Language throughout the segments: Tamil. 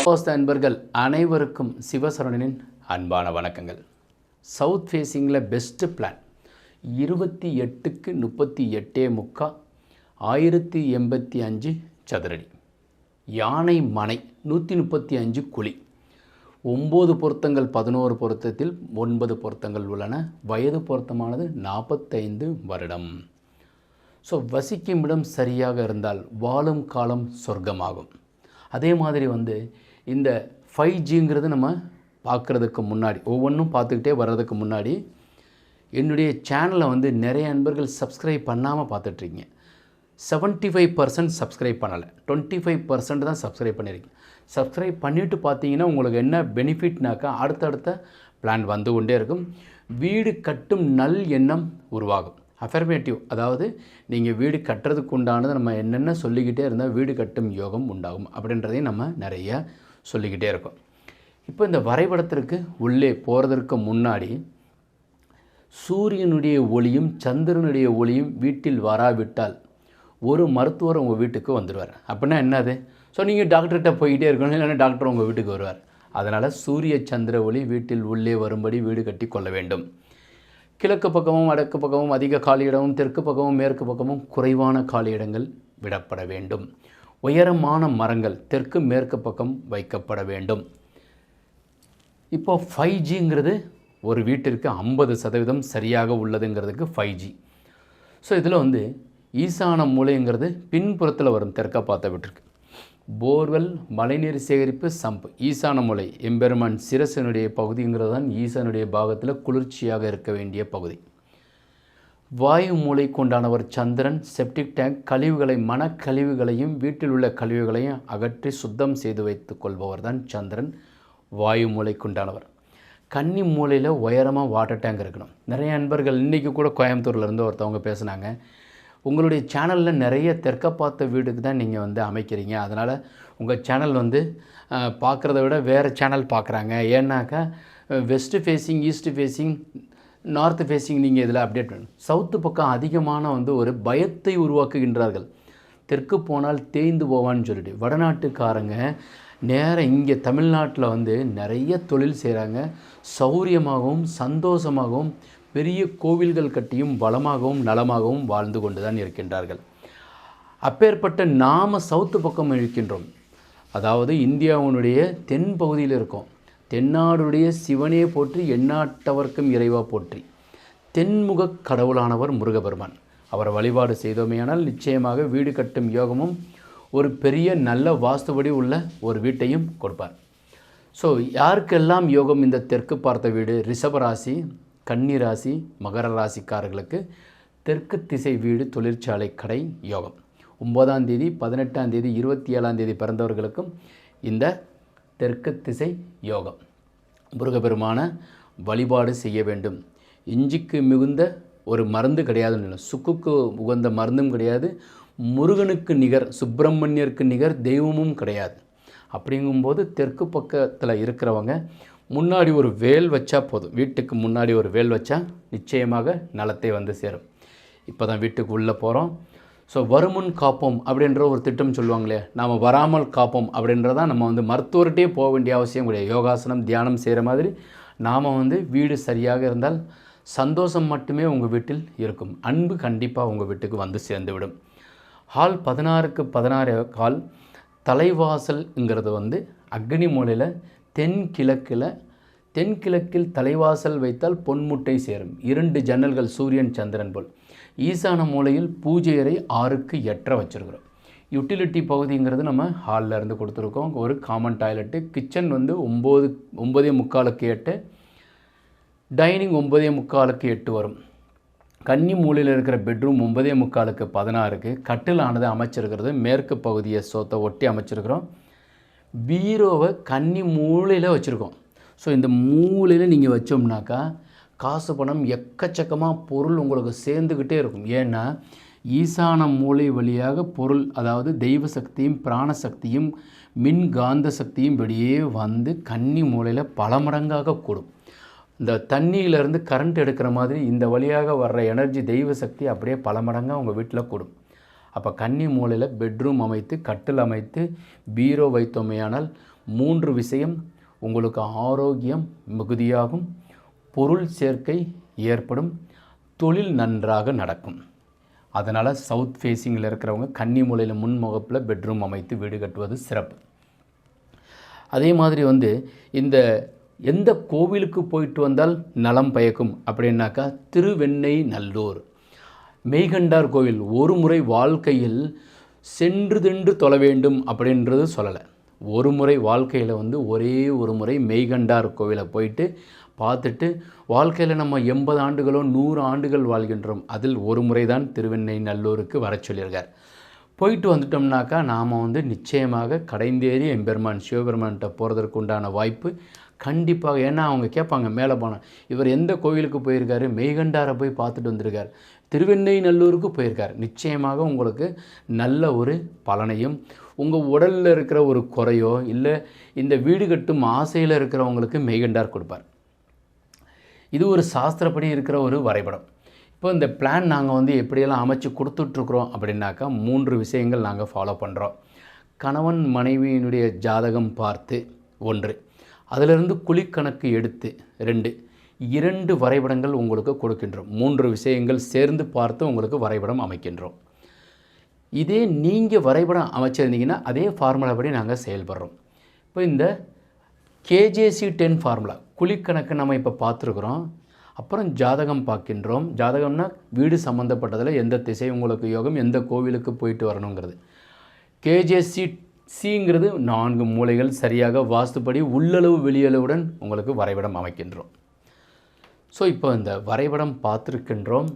வாஸ்து அன்பர்கள் அனைவருக்கும் சிவசரணின் அன்பான வணக்கங்கள். சவுத் ஃபேஸிங்கில் பெஸ்ட்டு பிளான் 28க்கு 38.75 1085 சதுரடி, யானை மனை 135 குழி, 9 பொருத்தங்கள் 11 பொருத்தத்தில் 9 பொருத்தங்கள் உள்ளன. வயது பொருத்தமானது 45 வருடம். ஸோ வசிக்கும் இடம் சரியாக இருந்தால் வாழும் காலம் சொர்க்கமாகும். அதே மாதிரி இந்த 5Gங்கிறது நம்ம பார்க்குறதுக்கு முன்னாடி ஒவ்வொன்றும் பார்த்துக்கிட்டே வர்றதுக்கு முன்னாடி என்னுடைய சேனலை நிறைய நண்பர்கள் சப்ஸ்கிரைப் பண்ணாமல் பார்த்துட்ருக்கீங்க. 75% சப்ஸ்கிரைப் பண்ணலை, 25% தான் சப்ஸ்கிரைப் பண்ணியிருக்கீங்க. சப்ஸ்கிரைப் பண்ணிவிட்டு பார்த்தீங்கன்னா உங்களுக்கு என்ன பெனிஃபிட்னாக்கா அடுத்தடுத்த பிளான் வந்து கொண்டே இருக்கும். வீடு கட்டும் நல் எண்ணம் உருவாகும். அஃபர்மேட்டிவ், அதாவது நீங்கள் வீடு கட்டுறதுக்கு உண்டானது நம்ம என்னென்ன சொல்லிக்கிட்டே இருந்தால் வீடு கட்டும் யோகம் உண்டாகும் அப்படின்றதையும் நம்ம நிறைய சொல்லிக்கிட்டே இருக்கோம். இப்போ இந்த வரைபடத்திற்கு உள்ளே போகிறதற்கு முன்னாடி சூரியனுடைய ஒளியும் சந்திரனுடைய ஒளியும் வீட்டில் வராவிட்டால் ஒரு மருத்துவர் உங்கள் வீட்டுக்கு வந்துடுவார். அப்படின்னா என்னது? ஸோ நீங்கள் டாக்டர்கிட்ட போய்கிட்டே இருக்கணும், இல்லைன்னா டாக்டர் உங்கள் வீட்டுக்கு வருவார். அதனால் சூரிய சந்திர ஒளி வீட்டில் உள்ளே வரும்படி வீடு கட்டி கொள்ள வேண்டும். கிழக்கு பக்கமும் வடக்கு பக்கமும் அதிக காலியிடமும், தெற்கு பக்கமும் மேற்கு பக்கமும் குறைவான காலியிடங்கள் விடப்பட வேண்டும். உயரமான மரங்கள் தெற்கு மேற்கு பக்கம் வைக்கப்பட வேண்டும். இப்போ 5Gங்கிறது ஒரு வீட்டிற்கு 50% சரியாக உள்ளதுங்கிறதுக்கு 5G. ஸோ இதில் ஈசான மூலைங்கிறது பின்புறத்தில் வரும். தெற்க பார்த்த வீட்டிற்கு போர்வெல், மழைநீர் சேகரிப்பு, சம்பு. ஈசான மூலை எம்பெருமான் சிரசனுடைய பகுதிங்கிறது தான் ஈசானுடைய பாகத்தில் குளிர்ச்சியாக இருக்க வேண்டிய பகுதி. வாயு மூலை கொண்டானவர் சந்திரன். செப்டிக் டேங்க், கழிவுகளை மனக்கழிவுகளையும் வீட்டில் உள்ள கழிவுகளையும் அகற்றி சுத்தம் செய்து வைத்து கொள்பவர் தான் சந்திரன், வாயு மூலை கொண்டானவர். கன்னி மூலையில் உயரமாக வாட்டர் டேங்க் இருக்கணும். நிறைய நண்பர்கள் இன்றைக்கி கூட கோயம்புத்தூர்லேருந்து ஒருத்தவங்க பேசுனாங்க, உங்களுடைய சேனலில் நிறைய தெற்க பார்த்த வீடுக்கு தான் நீங்கள் அமைக்கிறீங்க, அதனால் உங்கள் சேனல் பார்க்குறத விட வேறு சேனல் பார்க்குறாங்க. ஏன்னாக்கா west facing, east facing, north facing நீங்கள் இதில் அப்டேட் பண்ணணும். சவுத்து பக்கம் அதிகமான ஒரு பயத்தை உருவாக்குகின்றார்கள். தெற்கு போனால் தேய்ந்து போவான்னு சொல்லிட்டு வடநாட்டுக்காரங்க நேராக இங்கே தமிழ்நாட்டில் நிறைய தொழில் செய்கிறாங்க. சௌரியமாகவும் சந்தோஷமாகவும் பெரிய கோவில்கள் கட்டியும் வளமாகவும் நலமாகவும் வாழ்ந்து கொண்டு தான் இருக்கின்றார்கள். அப்பேற்பட்ட நாம் சவுத்து பக்கம் இருக்கின்றோம். அதாவது இந்தியாவினுடைய தென் பகுதியில் இருக்கோம். தென்னாடுடைய சிவனே போற்றி, எந்நாட்டவர்க்கும் இறைவா போற்றி. தென்முக கடவுளானவர் முருகபெருமான். அவரை வழிபாடு செய்தோமேயானால் நிச்சயமாக வீடு கட்டும் யோகமும் ஒரு பெரிய நல்ல வாஸ்துபடி உள்ள ஒரு வீட்டையும் கொடுப்பார். ஸோ யாருக்கெல்லாம் யோகம் இந்த தெற்கு பார்த்த வீடு? ரிஷபராசி, கன்னி ராசி, மகர ராசிக்காரர்களுக்கு தெற்கு திசை வீடு, தொழிற்சாலை, கடை யோகம். 9ஆம் தேதி, 18ஆம் தேதி, 27ஆம் தேதி பிறந்தவர்களுக்கும் இந்த தெற்கு திசை யோகம். முருகப்பெருமான வழிபாடு செய்ய வேண்டும். இஞ்சிக்கு மிகுந்த ஒரு மருந்து கிடையாதுன்னு, சுக்குக்கு உகந்த மருந்தும் கிடையாது, முருகனுக்கு நிகர், சுப்பிரமணியருக்கு நிகர் தெய்வமும் கிடையாது. அப்படிங்கும்போது தெற்கு பக்கத்தில் இருக்கிறவங்க முன்னாடி ஒரு வேல் வச்சா போதும். வீட்டுக்கு முன்னாடி ஒரு வேல் வச்சா நிச்சயமாக நலத்தை சேரும். இப்போ தான் வீட்டுக்கு உள்ளே போகிறோம். ஸோ வருமுன் காப்போம் அப்படின்ற ஒரு திட்டம் சொல்லுவாங்களே, நாம் வராமல் காப்போம் அப்படின்றதான் நம்ம மருத்துவர்கிட்டே போக வேண்டிய அவசியம் கிடையாது. யோகாசனம், தியானம் செய்கிற மாதிரி நாம் வீடு சரியாக இருந்தால் சந்தோஷம் மட்டுமே உங்கள் வீட்டில் இருக்கும். அன்பு கண்டிப்பாக உங்கள் வீட்டுக்கு சேர்ந்துவிடும். Hall 16க்கு 16 hall. தலைவாசல்ங்கிறது அக்னி மூலையில் தென்கிழக்கில் தலைவாசல் வைத்தால் பொன்முட்டை சேரும். 2 ஜன்னல்கள் சூரியன் சந்திரன் போல். ஈசான மூலையில் பூஜை அறை 6க்கு 8 வச்சுருக்கிறோம். யுட்டிலிட்டி பகுதிங்கிறது நம்ம ஹாலில் இருந்து கொடுத்துருக்கோம். ஒரு காமன் டாய்லெட்டு. கிச்சன் 9:45க்கு 8, டைனிங் 9:45க்கு 8 வரும். கன்னி மூலையில் இருக்கிற பெட்ரூம் 9:45க்கு 16க்கு. கட்டிலானது அமைச்சிருக்கிறது மேற்கு பகுதியை சோத்தை ஒட்டி அமைச்சிருக்கிறோம். பீரோவை கன்னி மூலையில் வச்சுருக்கோம். ஸோ இந்த மூலையில் நீங்கள் வச்சோம்னாக்கா காசு பணம் எக்கச்சக்கமாக பொருள் உங்களுக்கு சேர்ந்துக்கிட்டே இருக்கும். ஏன்னா ஈசான மூலை வழியாக பொருள், அதாவது தெய்வ சக்தியும் பிராணசக்தியும் மின்காந்த சக்தியும் வெளியே கன்னி மூலையில் பல மடங்காக கூடும். இந்த தண்ணியிலேருந்து கரண்ட் எடுக்கிற மாதிரி இந்த வழியாக வர்ற எனர்ஜி, தெய்வ சக்தி அப்படியே பல மடங்காக உங்கள் வீட்டில் கூடும். அப்போ கன்னி மூலையில் பெட்ரூம் அமைத்து, கட்டில் அமைத்து, பீரோ வைத்தோமையானால் 3 விஷயம் உங்களுக்கு ஆரோக்கியம் மிகுதியாகும், பொருள் சேர்க்கை ஏற்படும், தொழில் நன்றாக நடக்கும். அதனால் சவுத் ஃபேஸிங்கில் இருக்கிறவங்க கன்னி மூலையில் முன்முகப்பில் பெட்ரூம் அமைத்து வீடு கட்டுவது சிறப்பு. அதே மாதிரி இந்த எந்த கோவிலுக்கு போயிட்டு வந்தால் நலம் பயக்கும் அப்படின்னாக்கா திருவெண்ணெய்நல்லூர் மெய்கண்டார் கோவில் ஒரு முறை வாழ்க்கையில் சென்று தின்று தொழ வேண்டும் அப்படின்றது சொல்லலை. ஒரு முறை வாழ்க்கையில் ஒரே ஒரு முறை மெய்கண்டார் கோவிலை போயிட்டு பார்த்துட்டு வாழ்க்கையில் நம்ம 80 ஆண்டுகளோ 100 ஆண்டுகள் வாழ்கின்றோம், அதில் ஒரு முறை தான் திருவெண்ணெய்நல்லூருக்கு வர சொல்லியிருக்கார். போயிட்டு வந்துட்டோம்னாக்கா நாம் நிச்சயமாக கடைந்தேறி எம்பெருமான் சிவபெருமான்கிட்ட போகிறதற்கு உண்டான வாய்ப்பு கண்டிப்பாக. ஏன்னா அவங்க கேட்பாங்க மேலே போனால், இவர் எந்த கோவிலுக்கு போயிருக்காரு, மெய்கண்டாரை போய் பார்த்துட்டு வந்திருக்கார், திருவெண்ணெய்நல்லூருக்கு போயிருக்கார். நிச்சயமாக உங்களுக்கு நல்ல ஒரு பலனையும், உங்கள் உடலில் இருக்கிற ஒரு குறையோ இல்லை இந்த வீடு கட்டும் ஆசையில் இருக்கிறவங்களுக்கு மெய்கண்டார் கொடுப்பார். இது ஒரு சாஸ்திரப்படி இருக்கிற ஒரு வரைபடம். இப்போ இந்த பிளான் நாங்கள் எப்படியெல்லாம் அமைச்சு கொடுத்துட்ருக்குறோம் அப்படின்னாக்கா 3 விஷயங்கள் நாங்கள் ஃபாலோ பண்ணுறோம். கணவன் மனைவியினுடைய ஜாதகம் பார்த்து 1, அதிலிருந்து குழிக்கணக்கு எடுத்து 2 வரைபடங்கள் உங்களுக்கு கொடுக்கின்றோம். 3 விஷயங்கள் சேர்ந்து பார்த்து உங்களுக்கு வரைபடம் அமைக்கின்றோம். இதே நீங்கள் வரைபடம் அமைச்சிருந்தீங்கன்னா அதே ஃபார்முலா படி நாங்கள் செயல்படுறோம். இப்போ இந்த KJC10 ஃபார்முலா குழிக்கணக்கு நம்ம இப்போ பார்த்துருக்குறோம். அப்புறம் ஜாதகம் பார்க்கின்றோம். ஜாதகம்னா வீடு சம்மந்தப்பட்டதில் எந்த திசை உங்களுக்கு யோகம், எந்த கோவிலுக்கு போயிட்டு வரணுங்கிறது. KJCCங்கிறது 4 மூலைகள் சரியாக வாஸ்துப்படி உள்ளளவு வெளியளவுடன் உங்களுக்கு வரைபடம் அமைக்கின்றோம். ஸோ இப்போ இந்த வரைபடம் பார்த்துருக்கின்றோம்.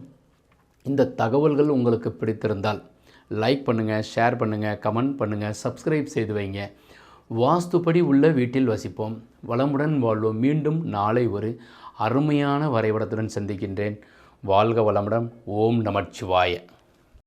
இந்த தகவல்கள் உங்களுக்கு பிடித்திருந்தால் லைக் பண்ணுங்கள், ஷேர் பண்ணுங்கள், கமெண்ட் பண்ணுங்கள், சப்ஸ்கிரைப் செய்து வைங்க. வாஸ்துப்படி உள்ள வீட்டில் வசிப்போம், வளமுடன் வாழ்வோம். மீண்டும் நாளை ஒரு அருமையான வரைபடத்துடன் சந்திக்கின்றேன். வாழ்க வளமுடன். ஓம் நமச்சிவாய.